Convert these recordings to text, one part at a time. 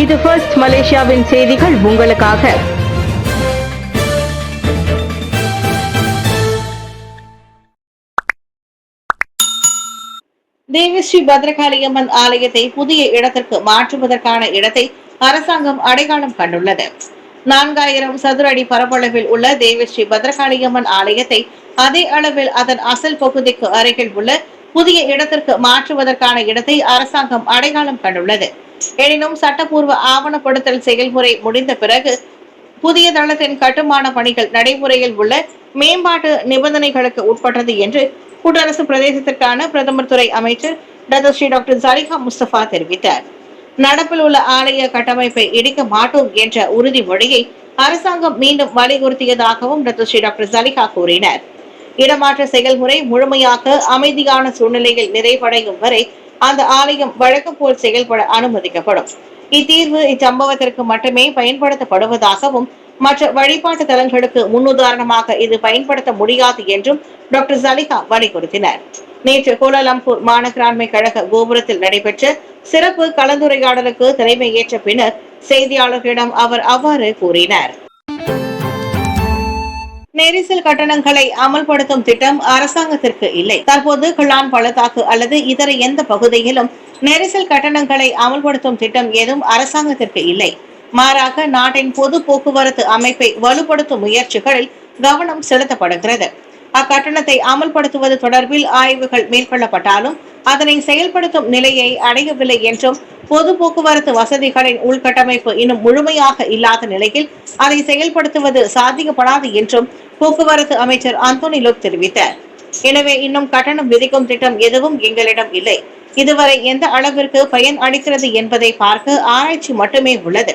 இது ஃபர்ஸ்ட் மலேசியாவின் செய்திகள் உங்களுக்காக. தேவஸ்ரீ பத்ரகாளியம்மன் ஆலயத்தை புதிய இடத்திற்கு மாற்றுவதற்கான இடத்தை அரசாங்கம் அடையாளம் கண்டுள்ளது. 4000 சதுர அடி பரப்பளவில் உள்ள தேவஸ்ரீ பத்ரகாளியம்மன் ஆலயத்தை அதே அளவில் அதன் அசல் பகுதிக்கு அருகில் உள்ள புதிய இடத்திற்கு மாற்றுவதற்கான இடத்தை அரசாங்கம் அடையாளம் கண்டுள்ளது. எனினும் சட்டப்பூர்வ ஆவணப்படுத்தல் செயல்முறை முடிந்த பிறகு புதிய தளத்தின் கட்டுமான பணிகள் நடைமுறையில் உள்ள மேம்பாட்டு நிபந்தனைகளுக்கு உட்பட்டது என்று கூட்டரசு பிரதேசத்திற்கான பிரதமர் துறை அமைச்சர் டாக்டர் ஜலிஹா முஸ்தபா தெரிவித்தார். நடப்பில் உள்ள ஆலய கட்டமைப்பை இடிக்க மாட்டோம் என்ற உறுதிமொழியை அரசாங்கம் மீண்டும் வலியுறுத்தியதாகவும் டாக்டர் ஜலிஹா கூறினார். இடமாற்ற செயல்முறை முழுமையாக அமைதியான சூழ்நிலையில் நிறைவடையும் வரை அந்த ஆலயம் வழக்கம் போல் செயல்பட அனுமதிக்கப்படும். இத்தீர்வு இச்சம்பவத்திற்கு மட்டுமே பயன்படுத்தப்படுவதாகவும் மற்ற வழிபாட்டு தலங்களுக்கு முன்னுதாரணமாக இது பயன்படுத்த முடியாது என்றும் டாக்டர் ஜலிஹா வலியுறுத்தினார். நேற்று கோலாலம்பூர் மாநகராண்மை கழக கோபுரத்தில் நடைபெற்ற சிறப்பு கலந்துரையாடலுக்கு தலைமை ஏற்ற பின்னர் செய்தியாளர்களிடம் அவர் அவ்வாறு கூறினார். நெரிசல் கட்டணங்களை அமல்படுத்தும் திட்டம் அரசாங்கத்திற்கு இல்லை. தற்போது கிளான் பள்ளத்தாக்கு அல்லது இதர எந்த பகுதியிலும் நெரிசல் கட்டணங்களை அமல்படுத்தும் திட்டம் ஏதும் அரசாங்கத்திற்கு இல்லை. மாறாக நாட்டின் பொது போக்குவரத்து அமைப்பை வலுப்படுத்தும் முயற்சிகளில் கவனம் செலுத்தப்படுகிறது. அக்கட்டணத்தை அமல்படுத்துவது தொடர்பில் ஆய்வுகள் மேற்கொள்ளப்பட்டாலும் அதனை செயல்படுத்தும் நிலையை அடையவில்லை என்றும் பொது போக்குவரத்து வசதிகளின் உள்கட்டமைப்பு இன்னும் முழுமையாக இல்லாத நிலையில் அதை செயல்படுத்துவது சாத்தியப்படாது என்றும் போக்குவரத்து அமைச்சர் அந்தோனி லோக் தெரிவித்தார். எனவே இன்னும் கட்டணம் விதிக்கும் திட்டம் எதுவும் எங்களிடம் இல்லை. இதுவரை எந்த அளவிற்கு பயன் அளிக்கிறது என்பதை பார்க்க ஆராய்ச்சி மட்டுமே உள்ளது.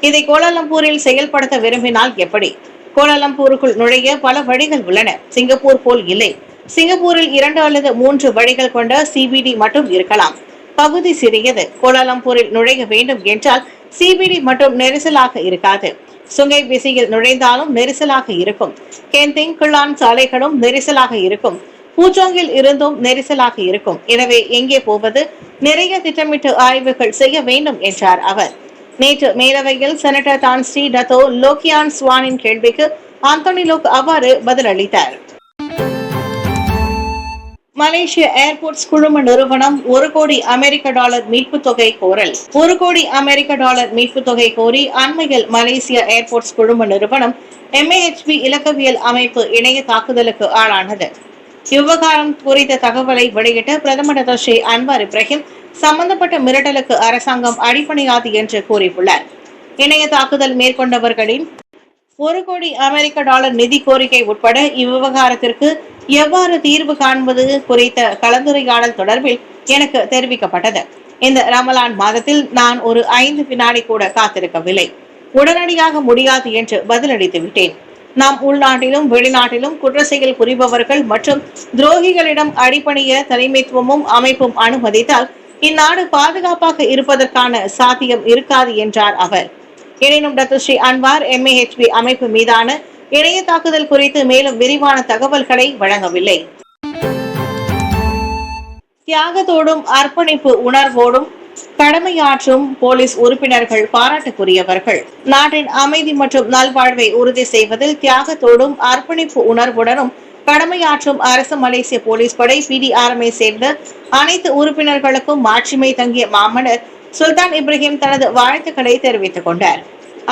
இதை கோலாலம்பூரில் செயல்படுத்த விரும்பினால் எப்படி? கோலாலம்பூருக்குள் நுழைய பல வழிகள் உள்ளன. சிங்கப்பூர் போல் இல்லை. சிங்கப்பூரில் 2 அல்லது 3 வழிகள் கொண்ட சிபிடி மட்டும் இருக்கலாம். பகுதி சிறியது. கோலாலம்பூரில் நுழைய வேண்டும் என்றால் சிபிடி மட்டும் நெரிசலாக இருக்காது. சுங்கை பிசியில் நுழைந்தாலும் நெரிசலாக இருக்கும். கேந்திங் கிளான் சாலைகளும் நெரிசலாக இருக்கும். பூச்சோங்கில் இருந்தும் நெரிசலாக இருக்கும். எனவே எங்கே போவது? நிறைய திட்டமிட்டு ஆய்வுகள் செய்ய வேண்டும் என்றார் அவர். நேற்று மேலவையில் செனட்டர் தான் ஸ்ரீ டத்தோ லோக்கியான் ஸ்வானின் கேள்விக்கு ஆந்தோனி லோக் அவ்வாறு பதிலளித்தார். மலேசிய ஏர்போர்ட்ஸ் குழும நிறுவனம் $1 கோடி மீட்பு தொகை கோரல். $1 கோடி மீட்பு தொகை கோரி அண்மையில் மலேசிய ஏர்போர்ட்ஸ் குழும நிறுவனம் MAHB இலக்கவியல் அமைப்பு இணைய தாக்குதலுக்கு ஆளானது. இவ்விவகாரம் குறித்த தகவலை வெளியிட்ட பிரதமர் ஸ்ரீ அன்வார் இப்ராஹிம் சம்பந்தப்பட்ட மிரட்டலுக்கு அரசாங்கம் அடிபணியாது என்று கூறியுள்ளார். இணைய தாக்குதல் மேற்கொண்டவர்களின் $1 கோடி நிதி கோரிக்கை உட்பட இவ்விவகாரத்திற்கு எவ்வாறு தீர்வு காண்பது குறித்த கலந்துரையாடல் தொடர்பில் எனக்கு தெரிவிக்கப்பட்டது. இந்த ரமலான் மாதத்தில் நான் ஒரு 5 வினாடி கூட காத்திருக்கவில்லை. உடனடியாக முடியாது என்று பதிலளித்து விட்டேன். நாம் உள்நாட்டிலும் வெளிநாட்டிலும் குற்ற செயல் புரிபவர்கள் மற்றும் துரோகிகளிடம் அடிபணிய தலைமைத்துவமும் அமைப்பும் அனுமதித்தால் இந்நாடு பாதுகாப்பாக இருப்பதற்கான சாத்தியம் இருக்காது என்றார் அவர். எனினும் டாக்டர் ஸ்ரீ அன்வார் MAHB அமைப்பு மீதான இணைய தாக்குதல் குறித்து மேலும் விரிவான தகவல்களை வழங்கவில்லை. தியாகத்தோடும் அர்ப்பணிப்பு உணர்வோடும் கடமையாற்றும் போலீஸ் உறுப்பினர்கள் பாராட்டுக்குரியவர்கள். நாட்டின் அமைதி மற்றும் நல்வாழ்வை உறுதி செய்வதில் தியாகத்தோடும் அர்ப்பணிப்பு உணர்வுடனும் கடமையாற்றும் அரசு மலேசிய போலீஸ் படை PDRMஐ சேர்ந்த அனைத்து உறுப்பினர்களுக்கும் மாட்சிமை தங்கிய மாமன்னர் சுல்தான் இப்ராஹிம் தனது வாழ்த்துக்களை தெரிவித்துக் கொண்டார்.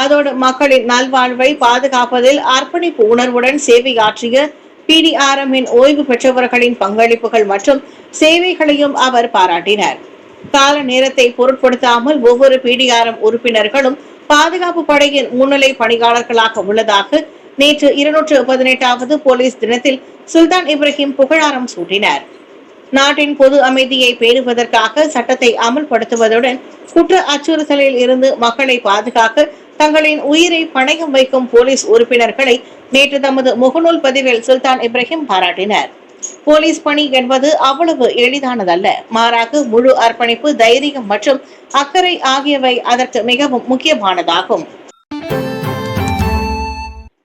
அதோடு மக்களின் நல்வாழ்வை பாதுகாப்பதில் அர்ப்பணிப்பு உணர்வுடன் சேவையாற்றிய PDRMஇன் ஓய்வு பெற்றவர்களின் பங்களிப்புகள் மற்றும் சேவைகளையும் அவர் பாராட்டினார். கால நேரத்தை பொருட்படுத்தாமல் ஒவ்வொரு PDRM உறுப்பினர்களும் பாதுகாப்பு படையின் முன்னிலை பணியாளர்களாக உள்ளதாக நேற்று 218வது போலீஸ் தினத்தில் சுல்தான் இப்ராஹிம் புகழாரம் சூட்டினார். நாட்டின் பொது அமைதியை பேணுவதற்காக சட்டத்தை அமல்படுத்துவதுடன் குற்ற அச்சுறுத்தலில் இருந்து மக்களை பாதுகாக்க தங்களின் உயிரை பணயம் வைக்கும் போலீஸ் உறுப்பினர்களை நேற்று தமது முகநூல் பதிவில் சுல்தான் இப்ராஹிம் பாராட்டினார். போலீஸ் பணி என்பது அவ்வளவு எளிதானதல்ல. மாறாக முழு அர்ப்பணிப்பு, தைரியம் மற்றும் அக்கறை ஆகியவை அதற்கு மிகவும் முக்கியமானதாகும்.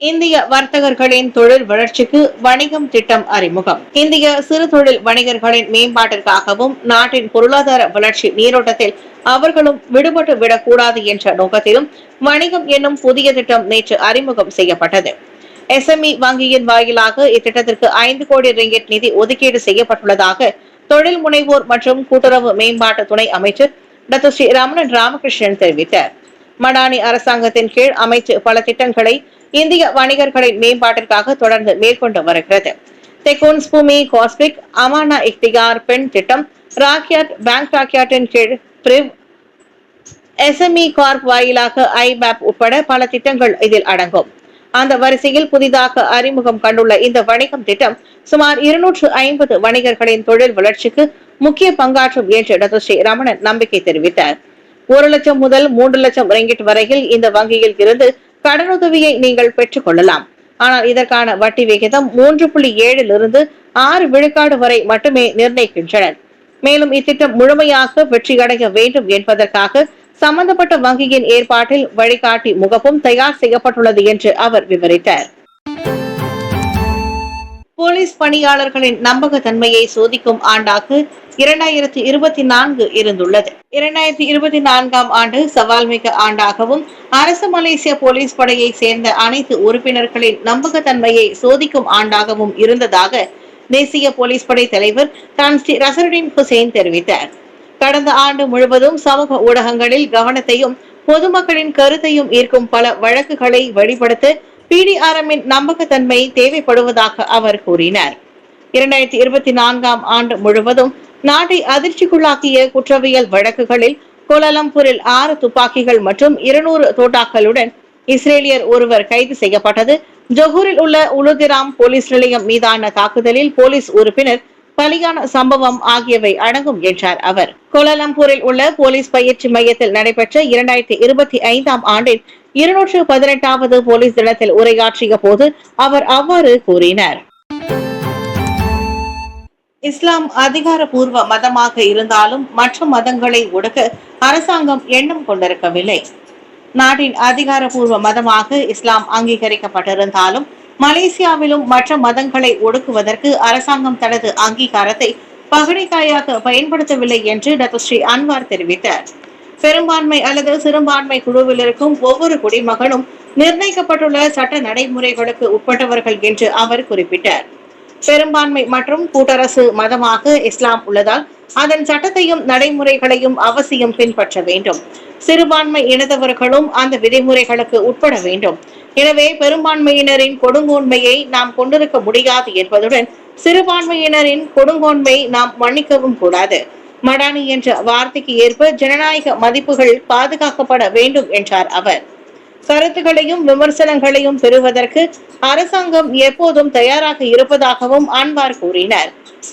இந்திய வர்த்தகர்களின் தொழில் வளர்ச்சிக்கு வணிகம் திட்டம் அறிமுகம். இந்திய சிறு தொழில் வணிகர்களின் மேம்பாட்டிற்காகவும் நாட்டின் பொருளாதார வளர்ச்சி நீரோட்டத்தில் அவர்களும் விடுபட்டு விடக்கூடாது என்ற நோக்கத்திலும் வணிகம் என்னும் புதிய திட்டம் நேற்று அறிமுகம் செய்யப்பட்டது. SME வங்கியின் வாயிலாக இத்திட்டத்திற்கு 5 கோடி ரிங்கிட் நிதி ஒதுக்கீடு செய்யப்பட்டுள்ளதாக தொழில் முனைவோர் மற்றும் கூட்டுறவு மேம்பாட்டு துணை அமைச்சர் டாக்டர் ஸ்ரீ ரமணன் ராமகிருஷ்ணன் தெரிவித்தார். மடானி அரசாங்கத்தின் கீழ் அமைச்சு பல திட்டங்களை இந்திய வணிகர்களின் மேம்பாட்டிற்காக தொடர்ந்து மேற்கொண்டு வருகிறது. தெக்குன்ஸ் பூமி காஸ்பிக், அமானா இக்திகார் பெண் திட்டம், ராக்யாட் பேங்க் ராக்யாட்டின் கீழ் பிரிவ், SME கார்ப் வாயிலாக ஐபேப் உட்பட பல திட்டங்கள் இதில் அடங்கும். அந்த வரிசையில் புதிதாக அறிமுகம் கண்டுள்ள இந்த வணிகம் திட்டம் சுமார் 250 வணிகர்களின் தொழில் வளர்ச்சிக்கு முக்கிய பங்காற்றும் என்று டாக்டர் ஸ்ரீ ரமணன் நம்பிக்கை தெரிவித்தார். 1 லட்சம் முதல் 3 லட்சம் ரிங்கிட் வரையில் இந்த வங்கியில் இருந்து கடனுதவியை நீங்கள் பெற்றுக் கொள்ளலாம். ஆனால் இதற்கான வட்டி விகிதம் 3.7 6 விழுக்காடு வரை மட்டுமே நிர்ணயிக்கின்றனர். மேலும் இத்திட்டம் முழுமையாக வெற்றியடைய வேண்டும் என்பதற்காக சம்பந்தப்பட்ட வங்கியின் ஏற்பாட்டில் வழிகாட்டி முகப்பும் தயார் செய்யப்பட்டுள்ளது என்று அவர் விவரித்தார். போலீஸ் பணியாளர்களின் நம்பகத்தன்மையை சோதிக்கும் ஆண்டாக 2024 இருந்துள்ளது. 2024ஆம் ஆண்டு சவால்மிக்க ஆண்டாகவும் அரசு மலேசிய போலீஸ் படையை சேர்ந்த அனைத்து உறுப்பினர்களின் நம்பகத்தன்மையை சோதிக்கும் ஆண்டாகவும் இருந்ததாக தேசிய போலீஸ் படை தலைவர் தான் ஸ்ரீ ரசருடின் ஹுசேன் தெரிவித்தார். கடந்த ஆண்டு முழுவதும் சமூக ஊடகங்களில் கவனத்தையும் பொதுமக்களின் கருத்தையும் ஈர்க்கும் பல வழக்குகளை வெளிப்படுத்த PDRMன் நம்பகத்தன்மை தேவைப்படுவதாக அவர் கூறினார். 2024ஆம் ஆண்டு முழுவதும் நாட்டை அதிர்ச்சிக்குள்ளாக்கிய குற்றவியல் வழக்குகளில் கோலாலம்பூரில் 6 துப்பாக்கிகள் மற்றும் 200 தோட்டாக்களுடன் இஸ்ரேலியர் ஒருவர் கைது செய்யப்பட்டது. ஜொஹூரில் உள்ள உலுதிராம் போலீஸ் நிலையம் மீதான தாக்குதலில் போலீஸ் உறுப்பினர் பலியான சம்பவம் ஆகியவை அடங்கும் என்றார் அவர். கோலாலம்பூரில் உள்ள போலீஸ் பயிற்சி மையத்தில் நடைபெற்ற 2025ஆம் ஆண்டின் 218வது போலீஸ் தினத்தில் உரையாற்றிய போது அவர் அவ்வாறு கூறினார். இஸ்லாம் அதிகாரப்பூர்வ மதமாக இருந்தாலும் மற்ற மதங்களை ஒடுக்க அரசாங்கம் எண்ணம் கொண்டிருக்கவில்லை. நாட்டின் அதிகாரப்பூர்வ மதமாக இஸ்லாம் அங்கீகரிக்கப்பட்டிருந்தாலும் மலேசியாவிலும் மற்ற மதங்களை ஒடுக்குவதற்கு அரசாங்கம் தனது அங்கீகாரத்தை பகடைக்காயாக பயன்படுத்தவில்லை என்று டாக்டர் ஸ்ரீ அன்வார் தெரிவித்தார். பெரும்பான்மை அல்லது சிறுபான்மை குழுவில் இருக்கும் ஒவ்வொரு குடிமகனும் நிர்ணயிக்கப்பட்டுள்ள சட்ட நடைமுறைகளுக்கு உட்பட்டவர்கள் என்று அவர் குறிப்பிட்டார். பெரும்பான்மை மற்றும் கூட்டரசு மதமாக இஸ்லாம் உள்ளதால் அதன் சட்டத்தையும் நடைமுறைகளையும் அவசியம் பின்பற்ற வேண்டும். சிறுபான்மை இனத்தவர்களும் அந்த விதிமுறைகளுக்கு உட்பட வேண்டும். எனவே பெரும்பான்மையினரின் கொடுங்கோன்மையை நாம் கொண்டிருக்க முடியாது என்பதுடன் சிறுபான்மையினரின் கொடுங்கோன்மை நாம் மன்னிக்கவும் கூடாது. மடானி என்ற வார்த்தைக்கு ஏற்ப ஜனநாயக மதிப்புகள் பாதுகாக்கப்பட வேண்டும் என்றார் அவர். கருத்துக்களையும் விமர்சனங்களையும் பெறுவதற்கு அரசாங்கம் எப்போதும் தயாராக இருப்பதாகவும் அன்வார் கூறினார்.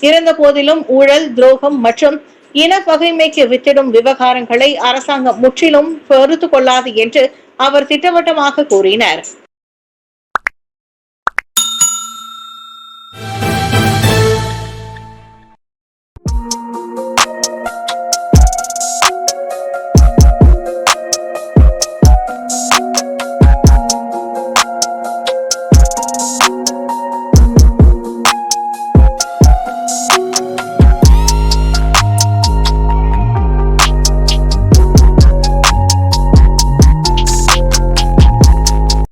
இருந்த போதிலும் ஊழல், துரோகம் மற்றும் இன பகைமைக்கு வித்திடும் விவகாரங்களை அரசாங்கம் முற்றிலும் பொறுத்து கொள்ளாது என்று அவர் திட்டவட்டமாக கூறினார்.